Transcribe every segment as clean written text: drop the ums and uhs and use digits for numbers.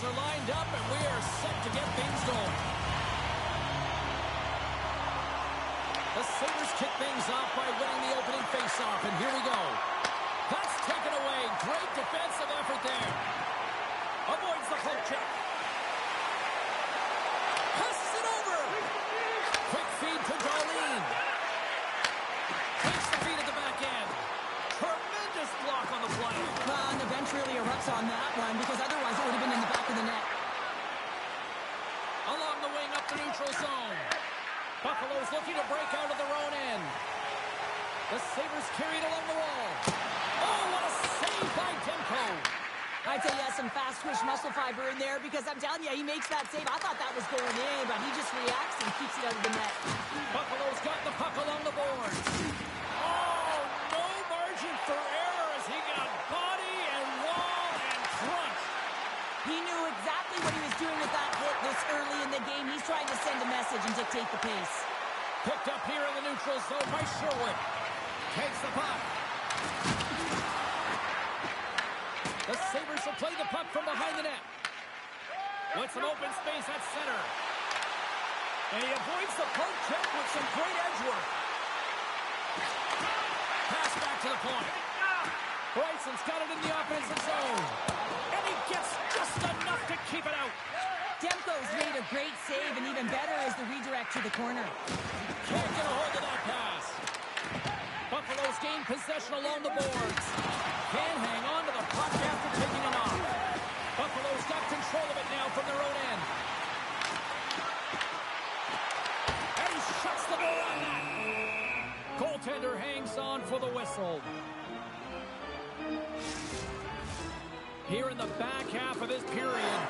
players are lined up, and we are set to get things going. The Sabres kick things off by winning the opening faceoff, and here we go. That's taken away. Great defensive effort there. Avoids the poke check. Passes it over. Quick feed to Darlene. Takes the feed at the back end. Tremendous block on the play. And the bench really erupts on that one because otherwise it would have been in the back of the net. Along the wing up the neutral zone. Buffalo's looking to break out of their own end. The Sabres carried along the wall. Oh, what a save by Demko. I'd say he has some fast twitch muscle fiber in there because I'm telling you, he makes that save. I thought that was going in, but he just reacts and keeps it out of the net. Buffalo's got the puck along the boards. Oh, no margin for error as he got body and wall and front. He knew exactly what he was doing with that hit this early in the game. He's trying to send a message and dictate the pace. Picked up here in the neutral zone by Sherwood. Takes the puck. The Sabres will play the puck from behind the net. With some open space at center. And he avoids the poke check with some great edge work. Pass back to the point. Bryson's got it in the offensive zone. And he gets just enough to keep it out. Demko's made a great save, and even better is the redirect to the corner. Can't get a hold of that pass. Buffalo's gained possession along the boards. Can hang on to the puck after taking it off. Buffalo's got control of it now from their own end. And he shuts the door on that. Goaltender hangs on for the whistle. Here in the back half of this period,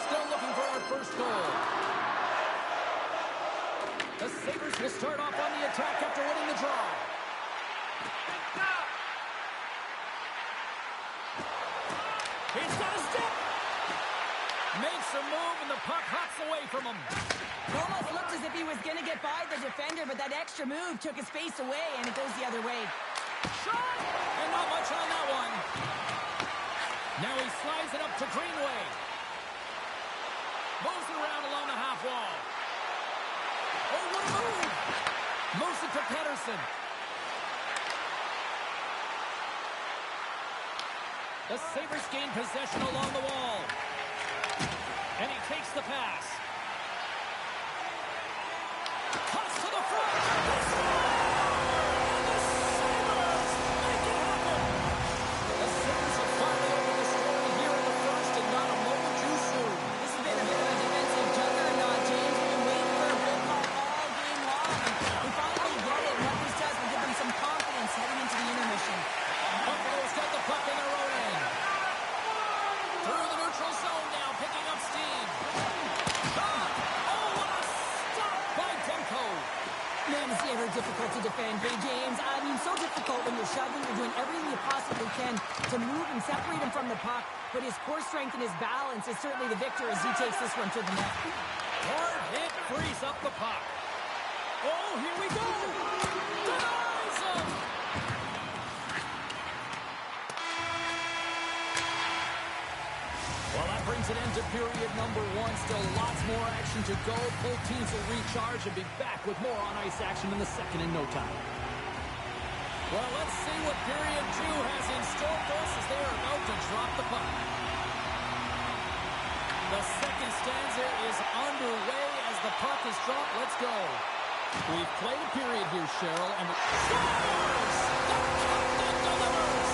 still looking for our first goal. The Sabres will start off on the attack after winning the draw. He's got a step. Makes a move, and the puck hops away from him. It almost looked as if he was going to get by the defender, but that extra move took his face away, and it goes the other way. Shot! And not much on that one. Now he slides it up to Greenway. Moves it around along the half wall. Oh, what a move! Moves it to Pettersson. The Sabres gain possession along the wall. And he takes the pass. Toss to the front. The Sabres make it happen. The Sabres have finally opened the scoring here in the first, and not a moment too soon. This has been a bit of a defensive juggernaut, James. We've been waiting for a goal call all game long. We finally get it, and what this does will give them some confidence heading into the intermission. Buffalo's got the puck in their own end. Through the neutral zone now, picking up steam. Shot! Oh, what a stop by Demko. Man, it's never difficult to defend, hey, James. I mean, so difficult when you're shoving, you're doing everything you possibly can to move and separate him from the puck. But his core strength and his balance is certainly the victor as he takes this one to the net. Hard hit frees up the puck. Oh, here we go. Denies him. Well, that brings an end to period number one. Still lots more action to go. Both teams will recharge and be back with more on-ice action in the second in no time. Well, let's see what period two has in store for us as they are about to drop the puck. The second stanza is underway as the puck is dropped. Let's go. We've played a period here, Cheryl, and scores! The captain delivers!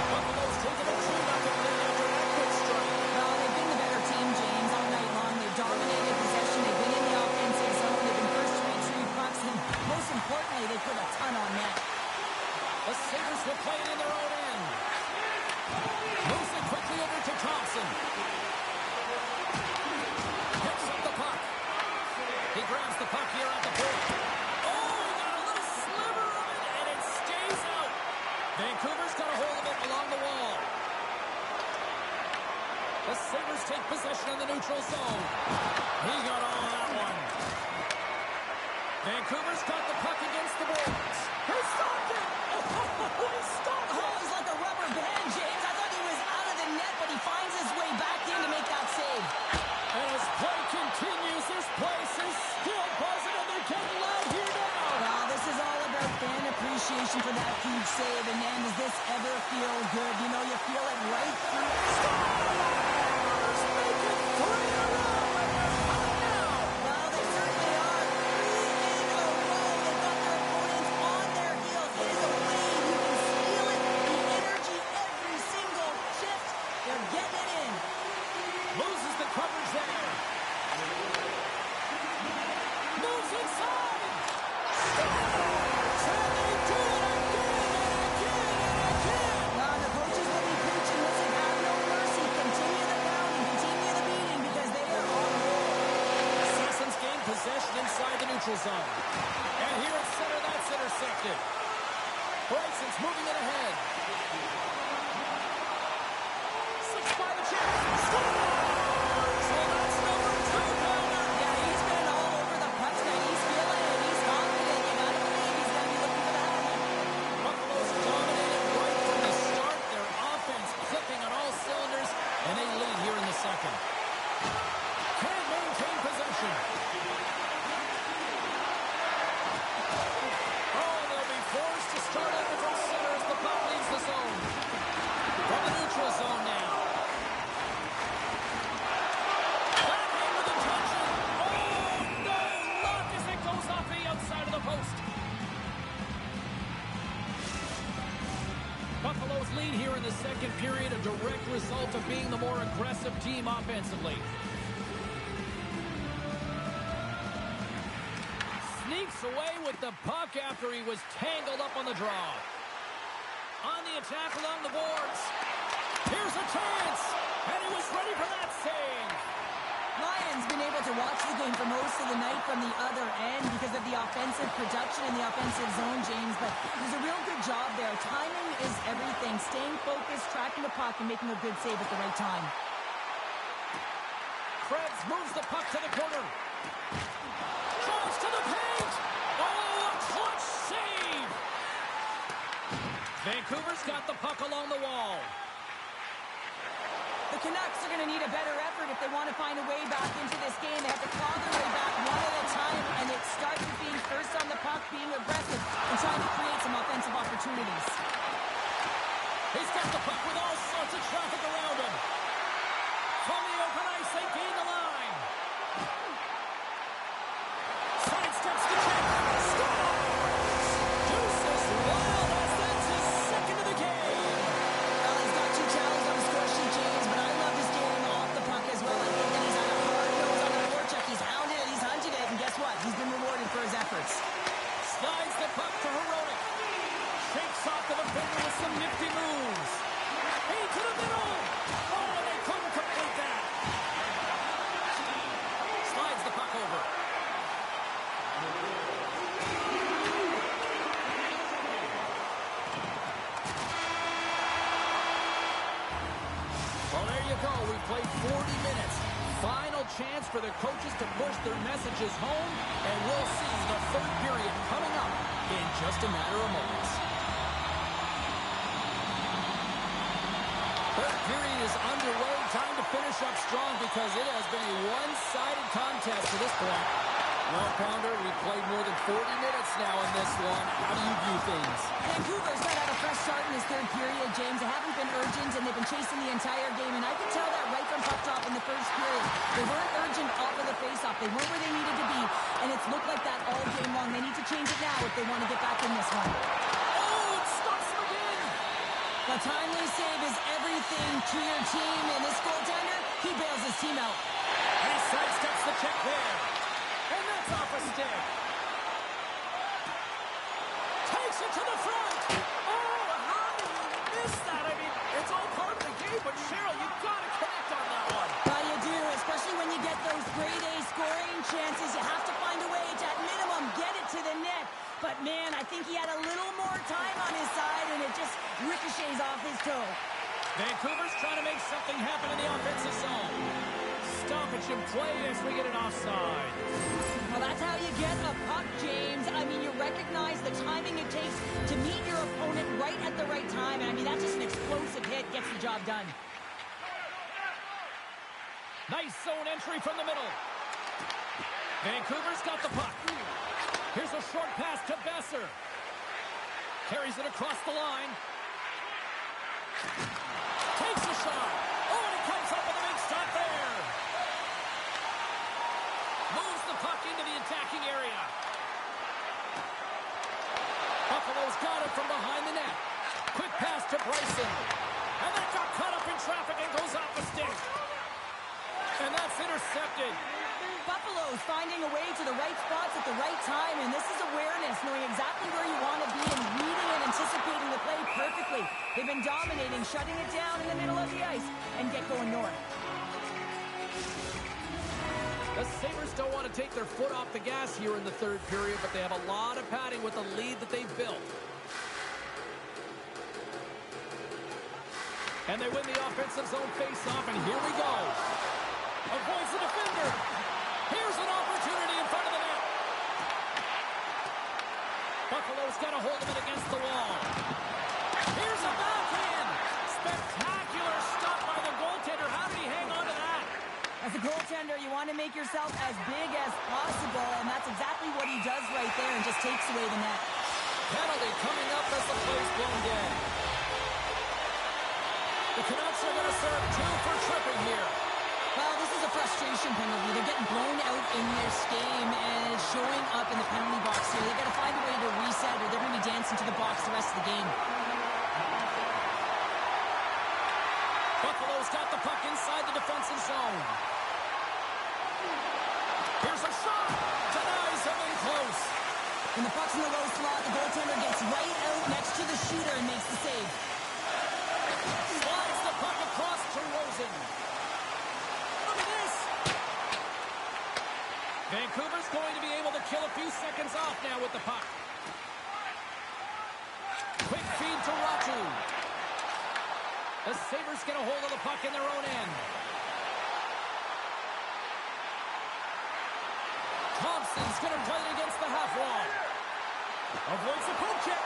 Buffalo's taken a 2-0 lead after that quick strike. Well, they've been the better team, James, all night long. They've dominated possession. They've been in the offensive zone. They've been first to retrieve pucks, and most importantly, they put a ton on net. The Sabres will play it in their own end. Moves it quickly over to Thompson. Picks up the puck. He grabs the puck here at the point. Oh, he got a little sliver of it, and it stays out. Vancouver's got a hold of it along the wall. The Sabres take possession in the neutral zone. He got all of that one. Vancouver's got the puck against the boards. He stopped it! Oh, he stopped it! Oh, he's like a rubber band, James. I thought he was out of the net, but he finds his way back in, appreciation for that huge save. And man, does this ever feel good? You know, you feel it right through. Stars make it 3 in a row, and they're coming now. Well, they certainly are. 3 in a row. They've got their opponents on their heels. It is a wave. You can feel it. The energy every single shift. They're getting it in. Loses the coverage there. Moves inside. Stars! And they do it again and again and again. Well, the coaches will be preaching, listen, have no mercy. Continue the pounding, continue the beating, because they are on a roll. Citizens gain possession inside the neutral zone. And here at center, that's intercepted. Bryson's moving it ahead. 6 by the chip. Scores! And that's number 2 pounder. Yeah, he's been all over the puck tonight. He's feeling it. He's confident. You gotta believe he's gonna be looking for the helmet. Buffalo's dominated right from the start. Their offense clicking on all cylinders, and they lead here in the second. Can maintain possession. Oh, they'll be forced to start over from center as the puck leaves the zone. From the neutral zone now. Backhand with intention. Oh, no! Luck as it goes off the outside of the post. Buffalo's lead here in the second period, a direct result of being the more aggressive team offensively. Sneaks away with the puck after he was tangled up on the draw. On the attack along the boards. Here's a chance, and he was ready for that save. Lions been able to watch the game for most of the night from the other end because of the offensive production in the offensive zone, James, but there's a real good job there. Timing is everything. Staying focused, tracking the puck, and making a good save at the right time. Krebs moves the puck to the corner. Drives to the paint. Oh, a clutch save. Vancouver's got the puck along the wall. The Canucks are going to need a better effort if they want to find a way back into this game. They have to claw their way back one at a time, and it starts with being first on the puck, being aggressive, and trying to create some offensive opportunities. He's got the puck with all sorts of traffic around him. From the open ice, they gain the line. Sidesteps the check. Scores! Deuces Wild as that's his second of the game. Well, he's got 2 challenges on the score sheet, James, but I love his game off the puck as well. I think that he's had a hard nose on the forecheck. He's hounded it, he's hunted it, and guess what? He's been rewarded for his efforts. Slides the puck to Heronic. Shakes off the defender with some nifty moves. Into the middle. Oh, they couldn't complete that. Slides the puck over. Well, there you go. We played 40 minutes. Final chance for the coaches to push their messages home, and we'll see the third period coming up in just a matter of moments. Third period is underway. Time to finish up strong because it has been a one-sided contest to this point. Well, Pounder, we've played more than 40 minutes now in this one. How do you view things? Vancouver's not had a fresh start in this third period, James. They haven't been urgent, and they've been chasing the entire game, and I could tell that right from puck drop in the first period. They weren't urgent off of the faceoff. They weren't where they needed to be, and it's looked like that all game long. They need to change it now if they want to get back in this one. Oh, it stops him again. The timely save is everything to your team, and this goaltender, he bails his team out. And he sidesteps the check there. And that's off a stick. Takes it to the front. Oh, how did you miss that? I mean, it's all part of the game, but Cheryl, you've got to connect on that one. Well, you do, especially when you get those grade A scoring chances. You have to find a way to, at minimum, get it to the net. But, man, I think he had a little more time on his side, and it just ricochets off his toe. Vancouver's trying to make something happen in the offensive zone. Stoppage in play as we get an offside. Well, that's how you get a puck, James. I mean, you recognize the timing it takes to meet your opponent right at the right time. And, I mean, that's just an explosive hit. Gets the job done. Nice zone entry from the middle. Vancouver's got the puck. Here's a short pass to Besser. Carries it across the line. Takes a shot. Oh, and he comes up with a big shot there. Moves the puck into the attacking area. Buffalo's got it from behind the net. Quick pass to Bryson. And that got caught up in traffic and goes off the stick. And that's intercepted. Buffalo's finding a way to the right spots at the right time, and this is awareness, knowing exactly where you want to be and reading and anticipating the play perfectly. They've been dominating, shutting it down in the middle of the ice, and get going north. The Sabres don't want to take their foot off the gas here in the third period, but they have a lot of padding with the lead that they've built. And they win the offensive zone face-off, and here we go. Avoids the defender. Here's an opportunity in front of the net. Buffalo's got a hold of it against the wall. Here's a backhand. Spectacular stop by the goaltender. How did he hang on to that? As a goaltender, you want to make yourself as big as possible, and that's exactly what he does right there and just takes away the net. Penalty coming up as the play's blown dead. The Canucks are going to serve 2 for tripping here. Well, this is a frustration penalty. They're getting blown out in this game, and it's showing up in the penalty box here. They've got to find a way to reset, or they're going to be dancing to the box the rest of the game. Buffalo's got the puck inside the defensive zone. Here's a shot. Denies him in close. When the puck's in the low slot, the goaltender gets right out next to the shooter and makes the save. Slides the puck across to Rosen. Look at this. Vancouver's going to be able to kill a few seconds off now with the puck. Quick feed to Ratu. The Sabres get a hold of the puck in their own end. Thompson's going to play it against the half wall. Avoids the poke check.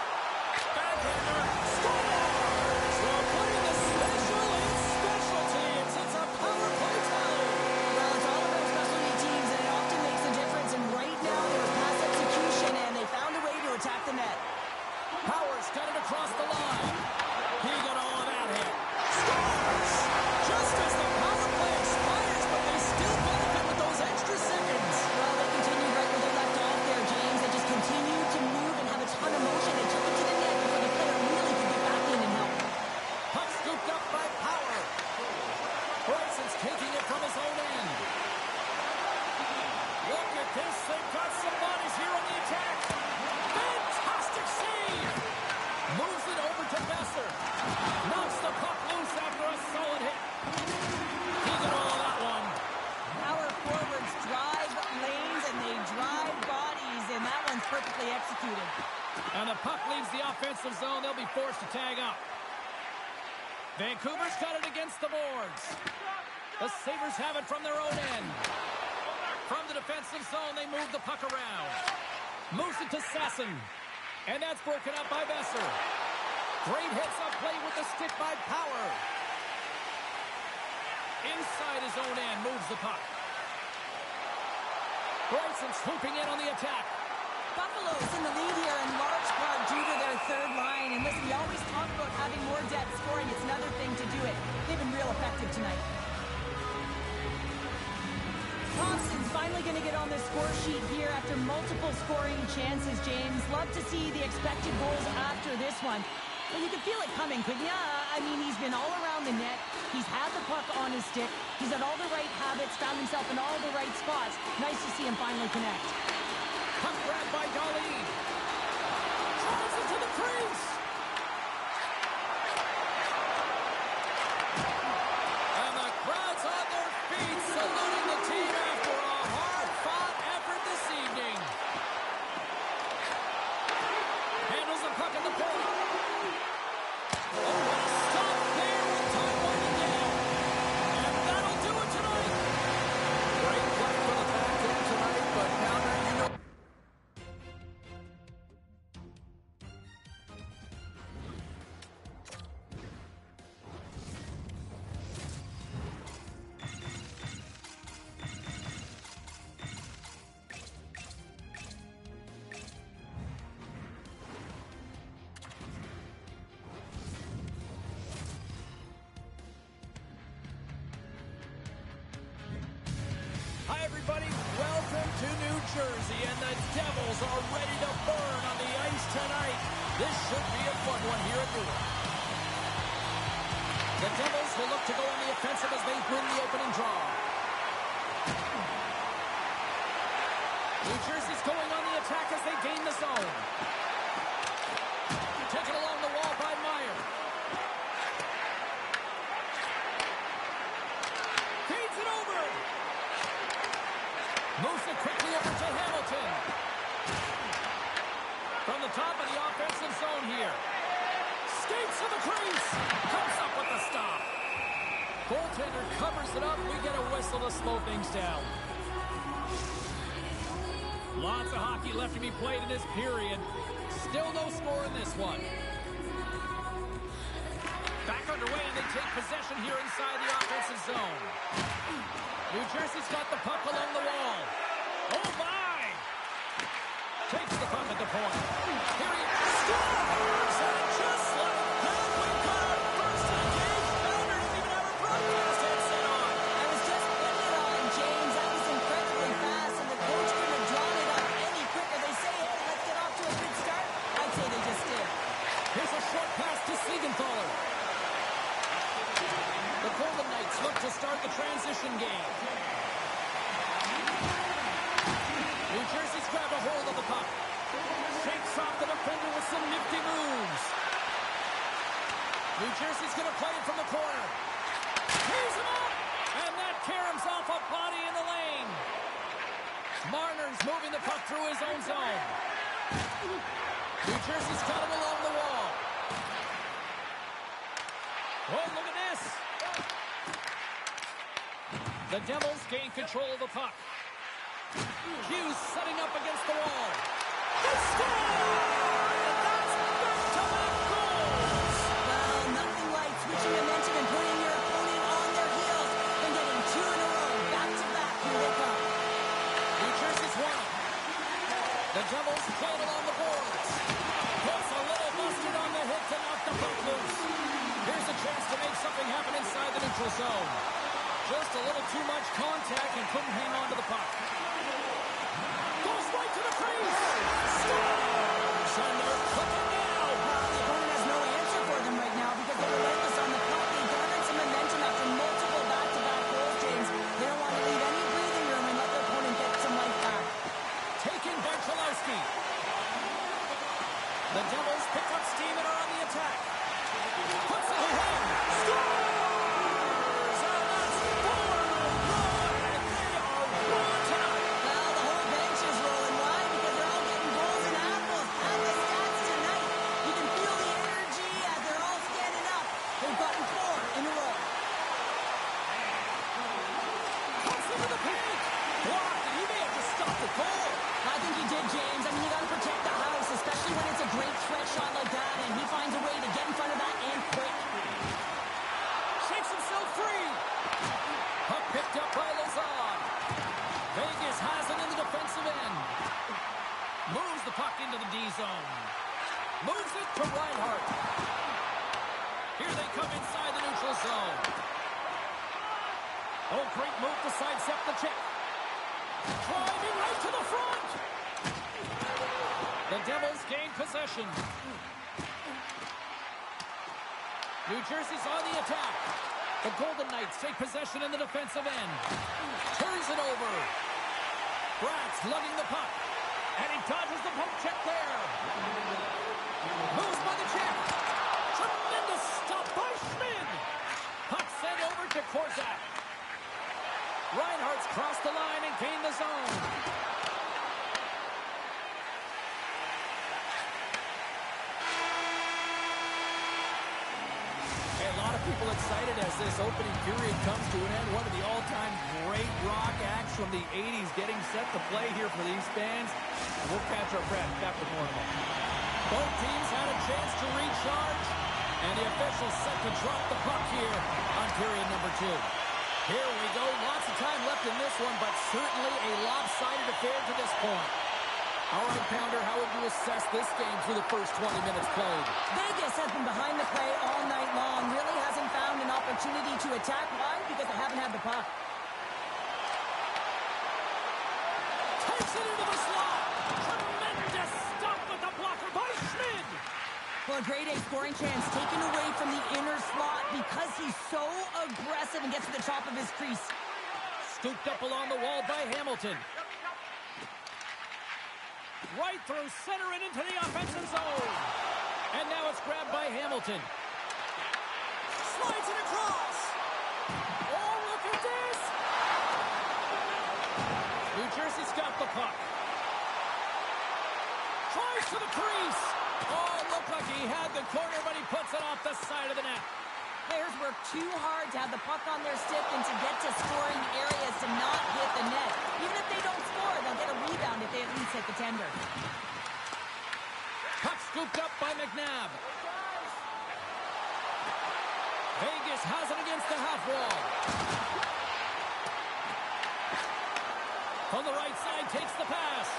Backhander. Score! So putting the special in special teams. It's a power play tie. Well, it's all about specialty teams, and it often makes a difference. And right now, there was pass execution, and they found a way to attack the net. Powers got it across the line. He got all of that hit. Scores! Just as the power play expires, but they still benefit with those extra seconds. Well, they continued right where they left off there, James. They just continued to move and have a ton of motion. They took it to the net before the player really could get back in and help. Puck scooped up by Power. Bryson's taking it from his own end. Look at this. They've got some bodies here on the attack. Fantastic save. Moves it over to Besser. Knocks the puck loose after a solid hit. He got all of that one. Our forwards drive lanes and they drive bodies, and that one's perfectly executed. And the puck leaves the offensive zone. They'll be forced to tag up. Vancouver's got it against the boards. The Sabres have it from their own end. From the defensive zone, they move the puck around. Moves it to Sasson. And that's broken up by Besser. Great hits up play with the stick by Power. Inside his own end, moves the puck. Bryson swooping in on the attack. Buffalo's in the lead here in large part due to their third line. And listen, we always talk about having more depth scoring. It's another thing to do it. They've been real effective tonight. Thompson's finally going to get on the score sheet here after multiple scoring chances, James. Love to see the expected goals after this one. But you could feel it coming, couldn't you? I mean, he's been all around the net. He's had the puck on his stick. He's had all the right habits, found himself in all the right spots. Nice to see him finally connect. Puck grab by Dahlin. Drives into the crease. And the crowd's on their feet, saluting the team after a hard-fought effort this evening. Handles the puck in the point. Oh, what a stop there with time winding down. And that'll do it tonight. Great play for the back end tonight, but Pounder, you know. everybody. Welcome to New Jersey, and the Devils are ready to burn on the ice tonight. This should be a fun one here at Newark. The Devils will look to go on the offensive as they win the opening draw. New Jersey's going on the attack as they gain the zone. Taken along the wall by Meyer. Feeds it over. Moves it quickly over to Hamilton. From the top of the offensive zone here. Skates to the crease. Comes up with the stop. Goaltender covers it up. We get a whistle to slow things down. Lots of hockey left to be played in this period. Still no score in this one. Back underway, and they take possession here inside the offensive zone. New Jersey's got the puck along the wall. Oh, my! Takes the puck at the point. Here he scores! And just like that, we've got our first engaged Pounder didn't even have a broadcast headset on. I was just putting it on, James. That was incredibly fast, and the coach couldn't have drawn it up any quicker. They say, hey, let's get off to a good start. I'd say they just did. Here's a short pass to Siegenthaler. The Golden Knights look to start the transition game. New Jersey's grabbed a hold of the puck. Shakes off the defender with some nifty moves. New Jersey's going to play it from the corner. Tees him up! And that caroms off a body in the lane. Marner's moving the puck through his own zone. New Jersey's got it along the wall. Oh, look at this. The Devils gain control of the puck. Hughes setting up against the wall. They score! That's back-to-back goals! Well, nothing like switching momentum and putting your opponent on their heels and getting two in a row. Back-to-back, here they come. New Jersey's won. The Devils play it along the boards. Puts a little mustard on the hit to knock the puck loose. Here's a chance to make something happen inside the neutral zone. Just a little too much contact and couldn't hang on to the puck. Goes right to the crease. Scores! And they're cooking now. The opponent has no answer for them right now because they're relentless on the puck. They garnered some momentum after multiple back-to-back goals, James. They don't want to leave any breathing room and let their opponent get some life back. Taken by Chalowski. The Devils pick up steam and are on the attack. Puts it ahead. Scores! And that's 4-1. And they are won tonight. Well, the whole bench is rolling. Why? Because they're all getting goals and apples. And the stats tonight. You can feel the energy as they're all standing up. They've gotten 4 in a row. Comes into the paint. Blocked, and he may have just stopped the goal. I think he did, James. I mean, you got to protect the house, especially when it's a great threat shot like that, and he finds a way to get in front of that and quick. Shakes himself free. Puck picked up by Lazard. Vegas has it in the defensive end. Moves the puck into the D zone. Moves it to Reinhart. Here they come inside the neutral zone. Oh, great move to sidestep the check. Driving right to the front. The Devils gain possession. New Jersey's on the attack. The Golden Knights take possession in the defensive end. Turns it over. Bratz lugging the puck. And he dodges the poke check there. Moves by the check. Tremendous stop by Schmid. Puck sent over to Korczak. Reinhardt's crossed the line and gained the zone. A lot of people excited as this opening period comes to an end. One of the all-time great rock acts from the 80s getting set to play here for these fans. We'll catch our breath after more of them. Both teams had a chance to recharge, and the officials set to drop the puck here on period number 2. Here we go. Lots of time left in this one, but certainly a lopsided affair to this point. All right, Pounder, how would you assess this game through the first 20 minutes played? Vegas has been behind the play all night long. Really hasn't found an opportunity to attack. Why? Because they haven't had the puck. Knocks it into the slot. Tremendous stop with the blocker by Schmid. Well, a grade A scoring chance taken away from the inner slot because he's so aggressive and gets to the top of his crease. Scooped up along the wall by Hamilton. Right through center and into the offensive zone. And now it's grabbed by Hamilton. Slides it across. Oh, look at this. New Jersey's got the puck. Tries to the crease. Oh, it looked like he had the corner, but he puts it off the side of the net. Players work too hard to have the puck on their stick and to get to scoring areas to not hit the net. Even if they don't score, they'll get a rebound if they at least hit the tender. Puck scooped up by McNabb. Vegas has it against the half wall. On the right side, takes the pass.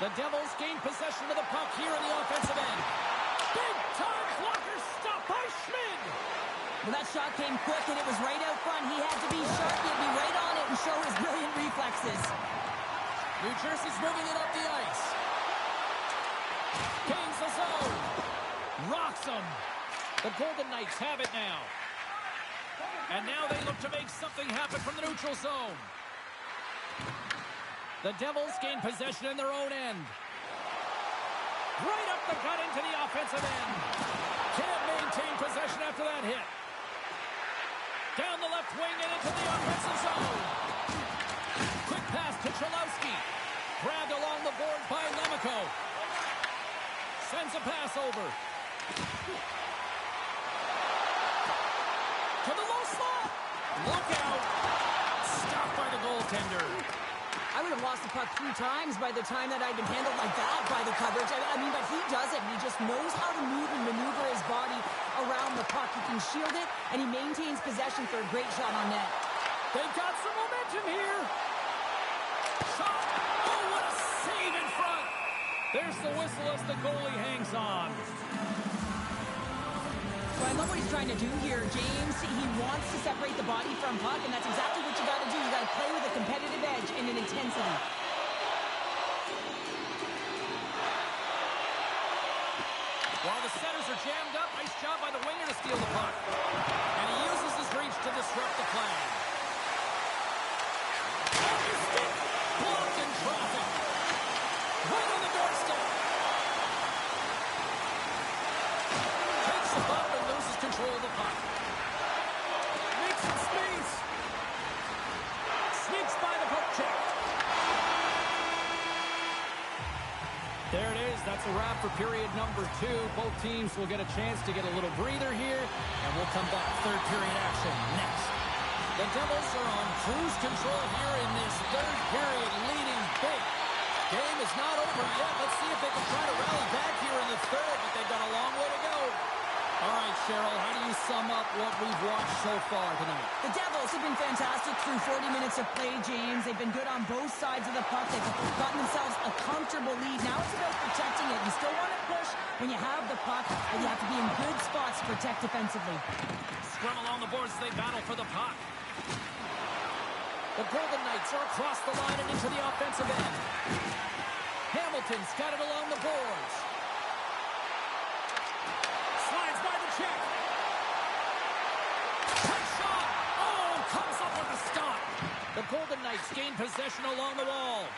The Devils gain possession of the puck here in the offensive end. Big time blocker stop by Schmid. Well, that shot came quick and it was right out front. He had to be sharp. He had to be right on it and show his brilliant reflexes. New Jersey's moving it up the ice. Gains the zone. Rocks him. The Golden Knights have it now. And now they look to make something happen from the neutral zone. The Devils gain possession in their own end. Right up the gut into the offensive end. Can't maintain possession after that hit. Down the left wing and into the offensive zone. Quick pass to Cholowski. Grabbed along the board by Lemico. Sends a pass over. To the low slot. Look out. Stopped by the goaltender. I would have lost the puck 3 times by the time that I'd been handled like that by the coverage. I mean, but he does it. He just knows how to move and maneuver his body around the puck. He can shield it, and he maintains possession for a great shot on net. They've got some momentum here. Shot. Oh, what a save in front. There's the whistle as the goalie hangs on. So I love what he's trying to do here, James. He wants to separate the body from puck, and that's exactly what you got to do. You got to play with a competitive edge and an intensity. While the centers are jammed up, nice job by the winger to steal the puck. And he uses his reach to disrupt the play. On his stick, blocked in traffic. Right on the doorstep. Takes the bump and loses control of the puck. Makes some space. Sneaks by the poke check. There it is. That's a wrap for period number 2. Both teams will get a chance to get a little breather here, and we'll come back. Third period action next. The Devils are on cruise control here in this third period, leading big. Game is not over yet. Let's see if they can try to rally back here in the third, but they've got a long way to go. All right, Cheryl, how do you sum up what we've watched so far tonight? The Devils have been fantastic through 40 minutes of play, James. They've been good on both sides of the puck. They've gotten themselves a comfortable lead. Now it's about protecting it. You still want to push when you have the puck, but you have to be in good spots to protect defensively. Scrum along the boards as they battle for the puck. The Golden Knights are across the line and into the offensive end. Hamilton's got it along the boards. Slides by the check. Quick shot. Oh, comes up with a stop. The Golden Knights gain possession along the wall.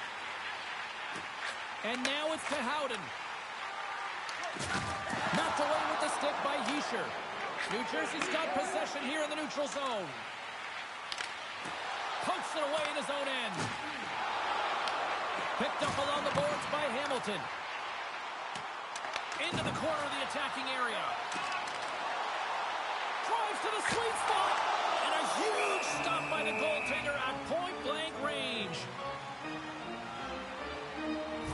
And now it's to Howden. Knocked away with the stick by Hischier. New Jersey's got possession here in the neutral zone. Pokes it away in his own end. Picked up along the boards by Hamilton. Into the corner of the attacking area. Drives to the sweet spot. And a huge stop by the goaltender at point-blank range.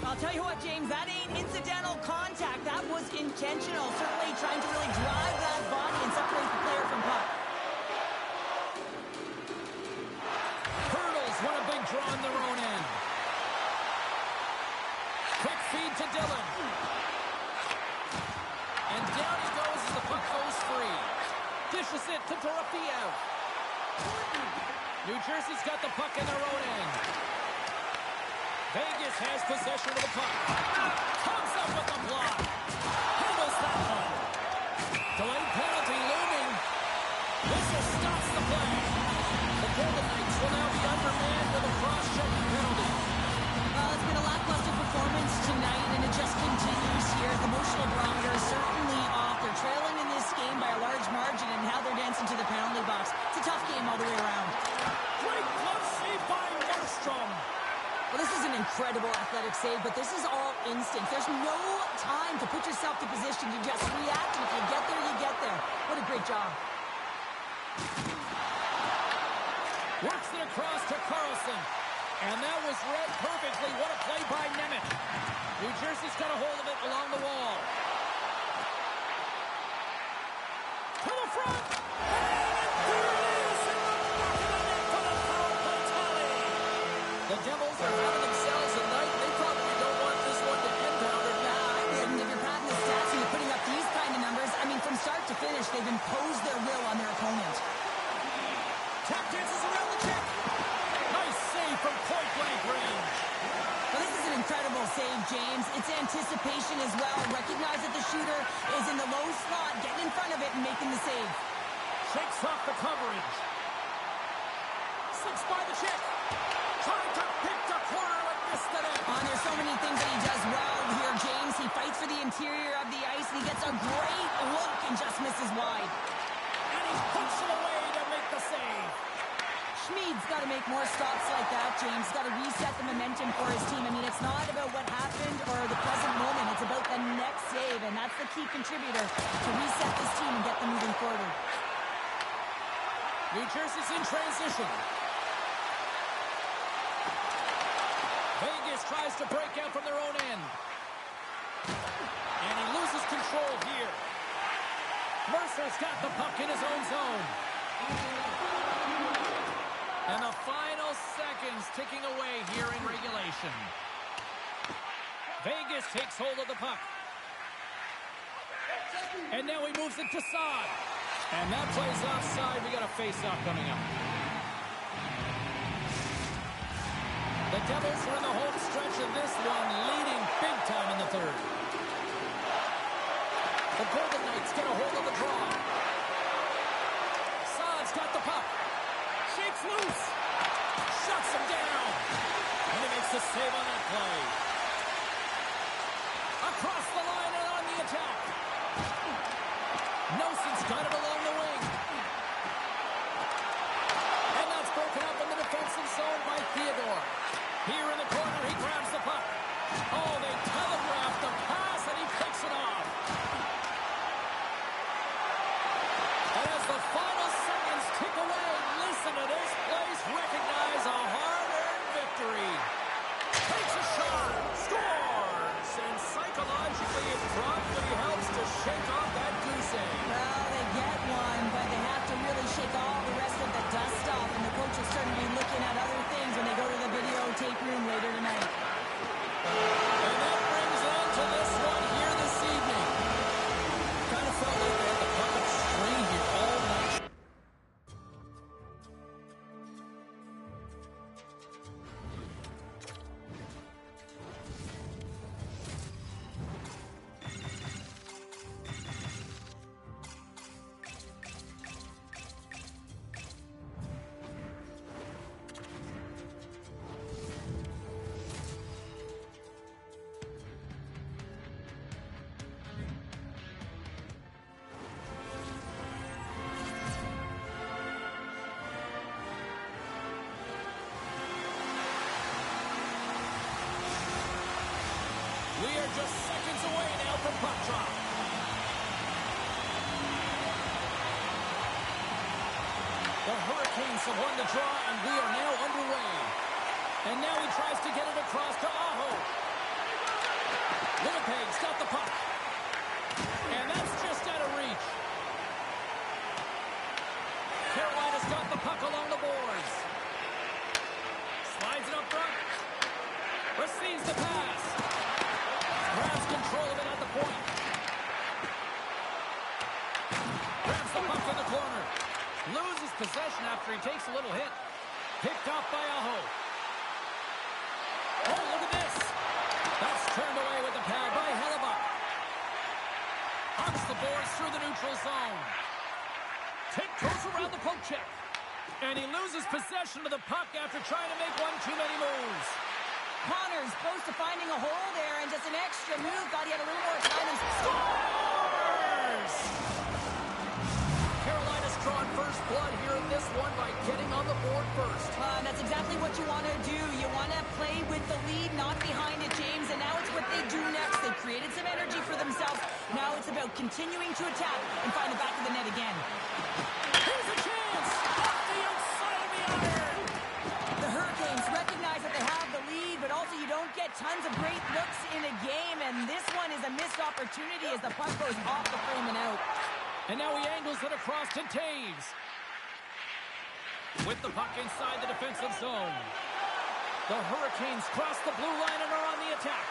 I'll tell you what, James, that ain't incidental contact. That was intentional. Certainly trying to really drive that body and separate the player from puck. Hurdles won a big draw in their own end. Quick feed to Dillon. And down he goes as the puck goes free. Dishes it to Dorofeev. New Jersey's got the puck in their own end. Vegas has possession of the puck. Comes up with the block. Handles that one. Delayed penalty looming. Whistle stops the play. The Golden Knights will now be undermanned with a cross-checking penalty. Well, it's been a lackluster performance tonight, and it just continues here. The emotional barometer is certainly off. They're trailing in this game by a large margin, and how they're dancing to the penalty box. It's a tough game all the way around. Great glove save by Markstrom. Well, this is an incredible athletic save, but this is all instinct. There's no time to put yourself to position. You just react, and if you get there, you get there. What a great job. Works it across to Carlson. And that was read perfectly. What a play by Nemeth. New Jersey's got a hold of it along the wall. To the front. And there it is in the back of the net for the power play tally. The Devils are having themselves a night. They probably don't want this one to end, Pounder. Nah, I wouldn't. If you're padding the stats and you're putting up these kind of numbers, I mean, from start to finish, they've imposed their will on their opponent. Tap dances around the check. Nice save from point-blank range. Well, this is an incredible save, James. It's anticipation as well. Recognize that the shooter is in the low slot, getting in front of it and making the save. Shakes off the coverage. Slips by the check. Trying to pick the corner and miss the net. There's so many things that he does well here, James. He fights for the interior of the ice, and he gets a great look and just misses wide. And he puts it away to make the save. Schmid's got to make more stops like that, James. Got to reset the momentum for his team. I mean, it's not about what happened or the present moment. It's about the next save, and that's the key contributor to reset this team and get them moving forward. New Jersey's in transition. Vegas tries to break out from their own end. And he loses control here. Mercer's got the puck in his own zone. And the final seconds ticking away here in regulation. Vegas takes hold of the puck. And now he moves it to Saad. And that plays offside. We got a face-off coming up. The Devils are in the home stretch of this one, leading big time in the third. The Golden Knights get a hold of the draw. Saad's got the puck. Shakes loose. Shuts him down. And he makes the save on that play. Across the line and on the attack. Nelson's got it along the wing. And that's broken up in the defensive zone by Theodore. Here in the corner, he grabs the puck. Oh, they telegraph the pass, and he picks it off. And as the final seconds tick away, listen to this place recognize a hard-earned victory. Takes a shot, scores, and psychologically it probably helps to shake off that goose egg. Well, they get one, but they have to really shake all the rest of the dust off, and the coach will certainly be looking at other things when they go to the videotape room later tonight. And that brings on to this one here this evening. Kind of felt like they had the puck up string here all night. We are just seconds away now from puck drop. The Hurricanes have won the draw, and we are now underway. And now he tries to get it across to Aho. Winnipeg's got the puck. And that's just out of reach. Carolina's got the puck along the boards. Slides it up front. Receives the pass. Grabs control of it at the point. Grabs the puck in the corner. Loses possession after he takes a little hit. Picked off by Aho. Oh, look at this. That's turned away with the pad by Hellebuyck. Hugs the boards through the neutral zone. Goes around the poke check. And he loses possession of the puck after trying to make one too many moves. Connors close to finding a hole there, and just an extra move. Thought he had a little more time and scores! Carolina's drawn first blood here in this one by getting on the board first. That's exactly what you want to do. You want to play with the lead, not behind it, James. And now it's what they do next. They created some energy for themselves. Now it's about continuing to attack and find the back of the net again. Here's a chance! Off the outside of the iron! The Hurricanes recognize that they have the lead, but also you don't get tons of great looks in a game, and this one is a missed opportunity as the puck goes off the frame and out. And now he angles it across to Taves. With the puck inside the defensive zone. The Hurricanes cross the blue line and are on the attack.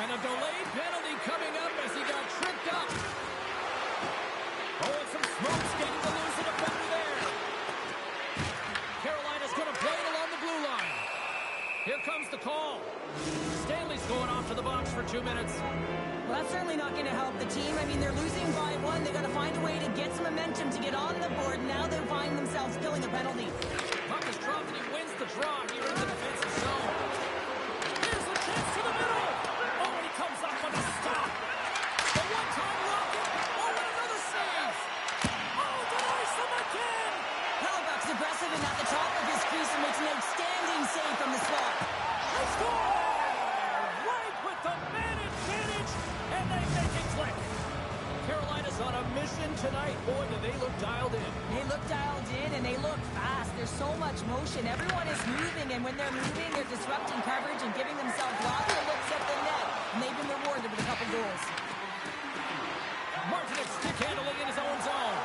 And a delayed penalty coming up as he got tripped up. Oh, and some smoke's getting to lose a defender there. Carolina's going to play it along the blue line. Here comes the call. Stanley's going off to the box for 2 minutes. Well, that's certainly not going to help the team. I mean, they're losing by 1. They've got to find a way to get some momentum to get on the board. Now they find themselves killing a penalty. Puck is dropped and he wins the draw here in the defensive zone. Here's a chance to the middle. Oh, and he comes up with a stop. The one-time rocket. Oh, and another save. Oh, denies him again. Hellebuyck's aggressive and at the top of his crease and makes an outstanding save from the slot. Let's go! Right with the man advantage, and they make it click. Carolina's on a mission tonight. Boy, do they look dialed in. They look dialed in, and they look fast. There's so much motion. Everyone is moving, and when they're moving, they're disrupting coverage and giving themselves lots of looks at the net, and they've been rewarded with a couple goals. Martin stick handling in his own zone.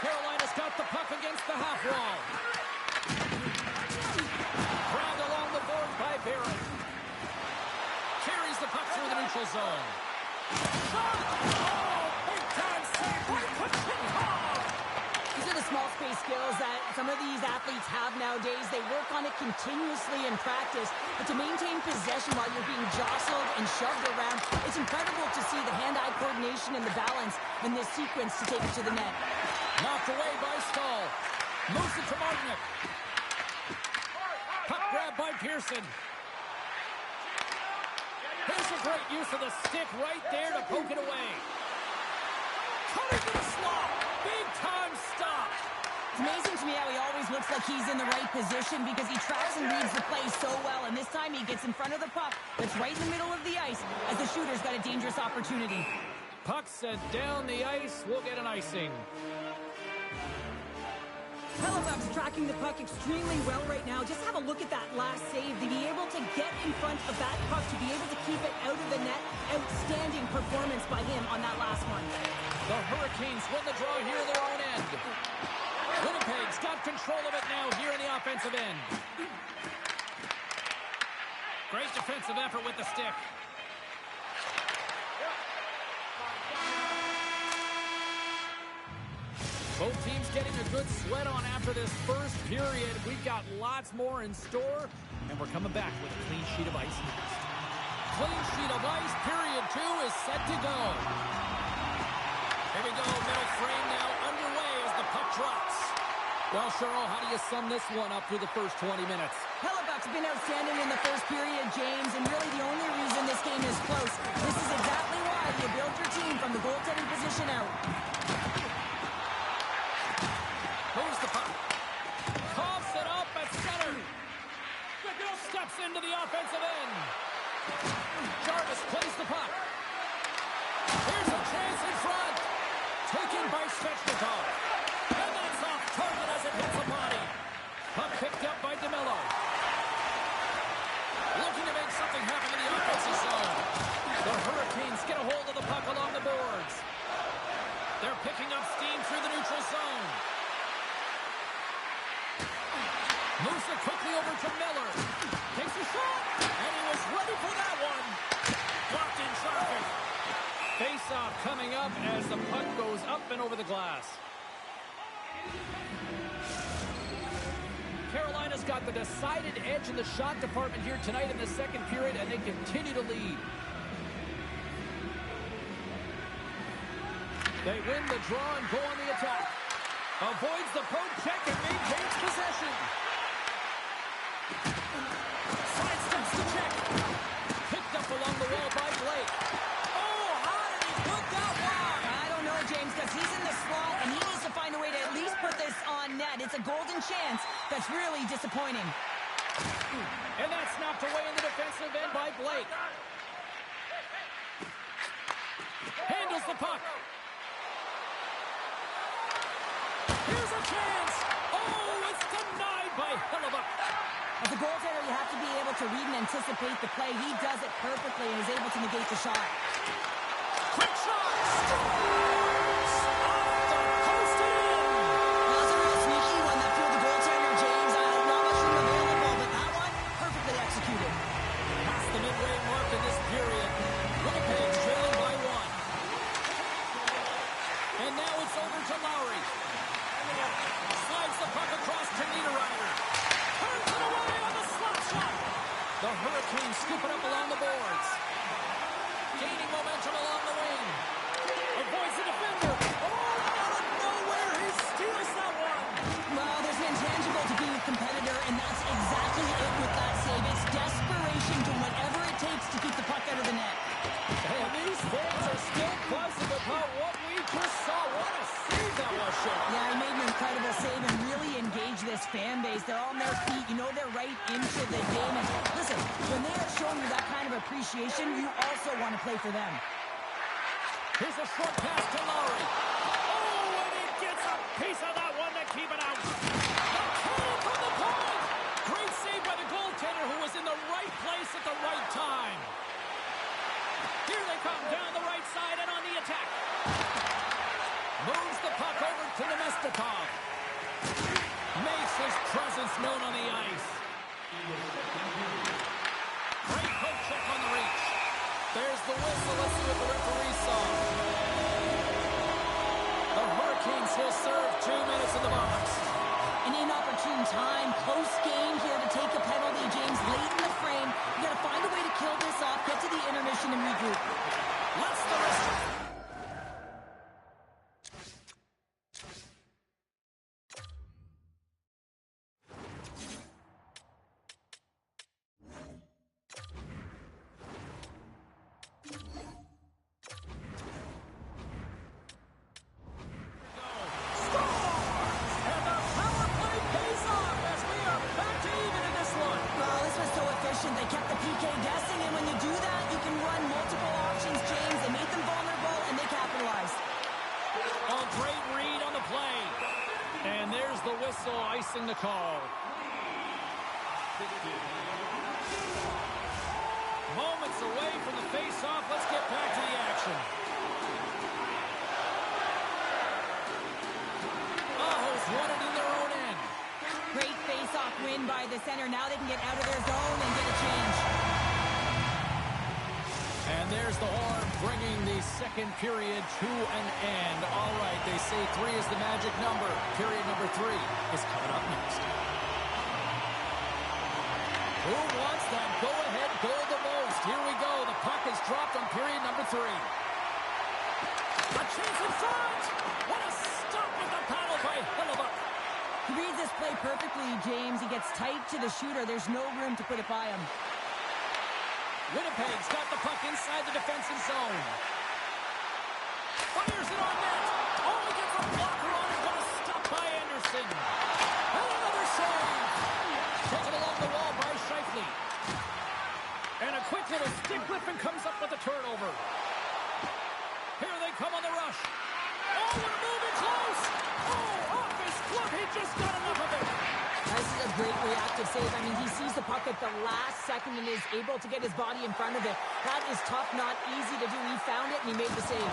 Carolina's got the puck against the half wall. Grabbed along the board by Barron. Carries the puck through the neutral zone. Shot! Oh, big time save by Kochetkov! These are the small space skills that some of these athletes have nowadays. They work on it continuously in practice. But to maintain possession while you're being jostled and shoved around, it's incredible to see the hand-eye coordination and the balance in this sequence to take it to the net. Knocked away by Stahl. Moves it to Martinic. Puck grab by Pearson. Here's a great use of the stick right there to poke it away. Cutting to the slot. Big time stop. It's amazing to me how he always looks like he's in the right position because he tracks and reads the play so well. And this time he gets in front of the puck that's right in the middle of the ice as the shooter's got a dangerous opportunity. Puck sent down the ice. We'll get an icing. Hellebuyck's tracking the puck extremely well right now. Just have a look at that last save. To be able to get in front of that puck, to be able to keep it out of the net. Outstanding performance by him on that last one. The Hurricanes win the draw here in their own end. Winnipeg's got control of it now here in the offensive end. Great defensive effort with the stick. Both teams getting a good sweat on after this first period. We've got lots more in store, and we're coming back with a clean sheet of ice next. Clean sheet of ice, period 2 is set to go. Here we go, middle frame now underway as the puck drops. Well, Cheryl, how do you sum this one up through the first 20 minutes? Hellebuyck's been outstanding in the first period, James, and really the only reason this game is close. This is exactly why you build your team from the goaltending position out. Moves the puck. Coughs it up at center. Steps into the offensive end. Jarvis plays the puck. Here's a chance in front. Taken by Svechnikov. And that's off target as it hits a body. Puck picked up by DeMello. Looking to make something happen in the offensive zone. The Hurricanes get a hold of the puck along the boards. They're picking up steam through the neutral zone. Moves it quickly over to Miller. Takes a shot, and he was ready for that one. Blocked in traffic. Face face-off coming up as the puck goes up and over the glass. Carolina's got the decided edge in the shot department here tonight in the second period, and they continue to lead. They win the draw and go on the attack. Avoids the poke check and maintains possession. Sidesteps the check. Picked up along the wall by Blake. Oh, how did he put that wide? I don't know, James, because he's in the slot, and he needs to find a way to at least put this on net. It's a golden chance. That's really disappointing. And that's knocked away in the defensive end by Blake. Handles the puck. Here's a chance. Oh, it's denied by Hellebuyck. As a goaltender, you have to be able to read and anticipate the play. He does it perfectly and is able to negate the shot. Quick shot. Scores! Off the post and in. Well, that's a real sneaky one that threw the goaltender, James. Not much room available, but that one, perfectly executed. Past the midway mark in this period. Winnipeg trailing by 1. And now it's over to Lowry. Slides the puck across to Niederreiter. Turns it away on the slap shot. The Hurricanes scoop it up along the boards. Gaining momentum along the wing. Avoids the defender. Oh, out of nowhere, he steals that one. Well, there's an intangible to being a competitor, and that's exactly it with that save. It's desperation to whatever it takes to keep the puck out of the net. And these fans are still buzzing about what we just saw. What a save that was, Shane. Yeah, he made an incredible save and really engaged this fan base. They're on their feet. You know they're right into the game. And listen, when they are showing you that kind of appreciation, you also want to play for them. Here's a short pass to Lowry. Oh, and he gets a piece of that one to keep it out. The kill from the point. Great save by the goaltender who was in the right place at the right time. Here they come down the right side and on the attack. Moves the puck over to Nemestikov. Makes his presence known on the ice. Great poke check on the reach. There's the whistle. Let's see what the referee saw. The Hurricanes will serve 2 minutes in the box. An inopportune time, close game here to take a penalty, James, late in the frame. You got to find a way to kill this off, get to the intermission and regroup. Let's the rest. They kept the PK guessing, and when you do that, you can run multiple options, James. They made them vulnerable, and they capitalized. Oh, great read on the play. And there's the whistle, icing the call. Moments away from the face-off. Let's get back to the action. Aho's won it in their own end. Great face-off win by the center. Now they can get out of their zone and get a change. And there's the horn bringing the second period to an end. All right, they say 3 is the magic number. Period number 3 is coming up next. Who wants that go-ahead goal the most? Here we go. The puck is dropped on period number 3. A chance in front! What a stop with the paddle by Hellebuyck. He reads this play perfectly, James. He gets tight to the shooter. There's no room to put it by him. Winnipeg's got the puck inside the defensive zone. Fires it on net. Oh, he gets a blocker on it, but a stop by Anderson. And another save. Taken along the wall by Scheifele. And a quick little stick lift and comes up with a turnover. Here they come on the rush. Oh, and moving close. Oh, off his glove. He just got enough of it. This is a great reactive save. I mean, he sees the puck at the last second and is able to get his body in front of it. That is tough, not easy to do. He found it and he made the save.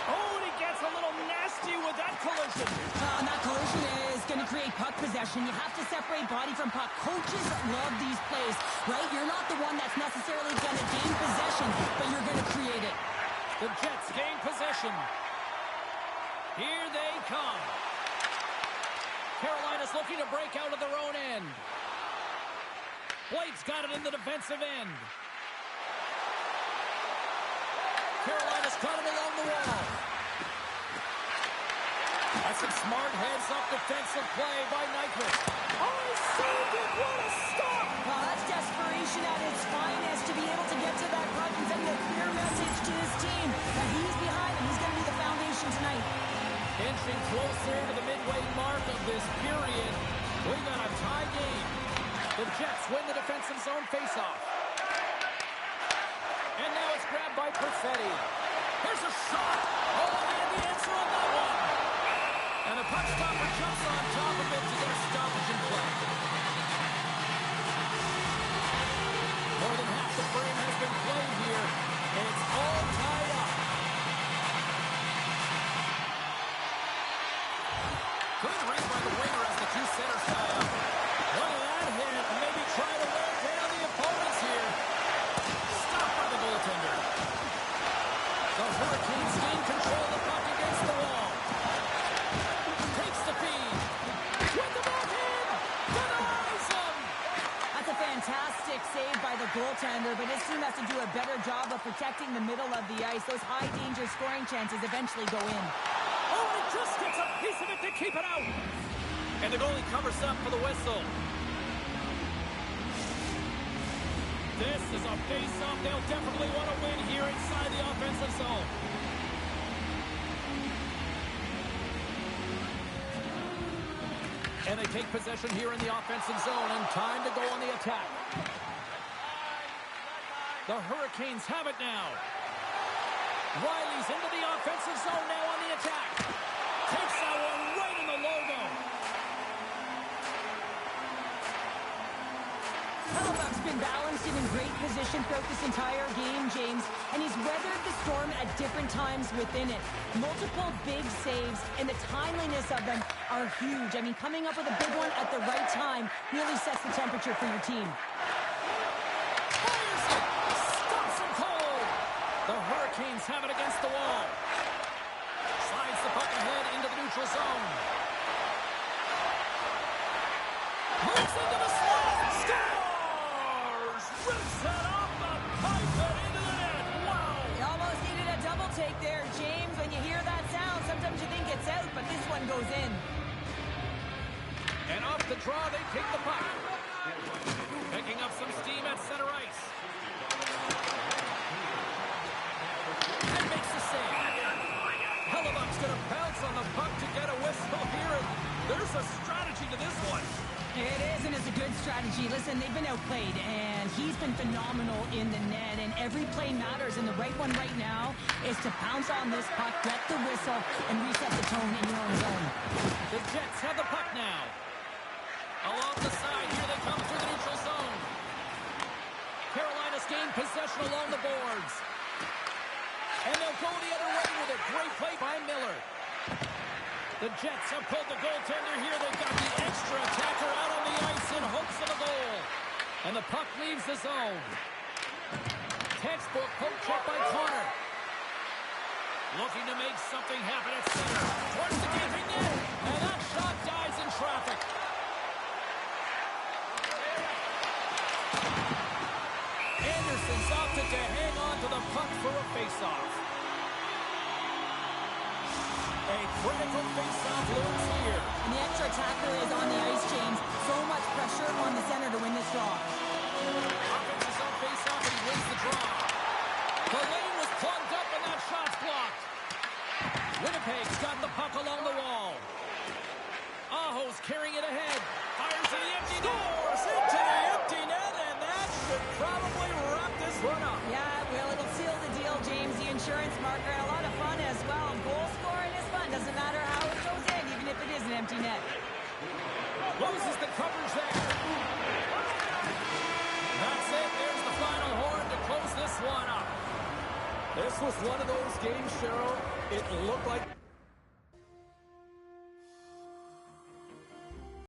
Oh, and he gets a little nasty with that collision. And that collision is going to create puck possession. You have to separate body from puck. Coaches love these plays, right? You're not the one that's necessarily going to gain possession, but you're going to create it. The Jets gain possession. Here they come. Carolina's looking to break out of their own end. Blake's got it in the defensive end. Carolina's got it along the wall. That's some smart heads-up defensive play by Nyquist. Oh, he saved it! What a stop! Well, that's desperation at its finest to be able to get to that puck and send a clear message to his team that he's behind and he's going to be the foundation tonight. Inching closer to the midway mark of this period. We got a tie game. The Jets win the defensive zone faceoff. And now it's grabbed by Perfetti. Here's a shot. Oh, and the answer on that one. And the puck stopper jumps on top of it to get a stoppage in play. More than half the frame has been played here. It's all tied up. Good read by the winger as the two centers tie up. Look at that hit. Maybe try to wear down the opponents here. Stopped by the goaltender. The Hurricanes gain control of the puck against the wall. Takes the feed. With the backhand. Denies him. That's a fantastic save by the goaltender, but his team has to do a better job of protecting the middle of the ice. Those high-danger scoring chances eventually go in. Oh, and it just gets a piece of it to keep it out. And the goalie covers up for the whistle. This is a face-off they'll definitely want to win here inside the offensive zone. And they take possession here in the offensive zone, and time to go on the attack. The Hurricanes have it now. Riley's into the offensive zone now on the attack. Takes that one right in the logo. Hellebuyck's been balanced and in great position throughout this entire game, James, and he's weathered the storm at different times within it. Multiple big saves, and the timeliness of them are huge. I mean, coming up with a big one at the right time really sets the temperature for your team. Fires it! Stops him cold! The Hurricanes have it against the wall. Slides the puck ahead into the neutral zone. Moves into the slot! Scores! Rips it off the pipe and into the net! Wow! You almost needed a double take there, James. When you hear that sound, sometimes you think it's out, but this one goes in. And off the draw, they take the puck. Picking up some steam at center ice. And makes the save. Hellebuyck's going to pounce on the puck to get a whistle here. And there's a strategy to this one. It is, and it's a good strategy. Listen, they've been outplayed, and he's been phenomenal in the net, and every play matters, and the right one right now is to pounce on this puck, get the whistle, and reset the tone in your own zone. The Jets have the puck now. Along the side, here they come through the neutral zone. Carolina's gained possession along the boards. And they'll go the other way with a great play by Miller. The Jets have pulled the goaltender here. They've got the extra attacker out on the ice in hopes of a goal. And the puck leaves the zone. Textbook poke check by Connor. Looking to make something happen at center. Towards the gaping net. And that shot dies in traffic. Anderson's opted to hang on to the puck for a faceoff. A critical faceoff looms here. And the extra attacker is on the ice, James. So much pressure on the center to win this draw. Offense is on faceoff and he wins the draw. The lane was plugged up and that shot's blocked. Winnipeg's got the puck along the wall. Aho's carrying it ahead. Fires to the empty net. Scores into the empty net, and that should probably wrap this one up. Yeah, well, it'll seal the deal, James. The insurance marker, and a lot of fun as well. Goal scoring is fun. Doesn't matter how it goes in, even if it is an empty net. Loses the coverage there. That's it. There's the final horn to close this one up. This was one of those games, Cheryl. It looked like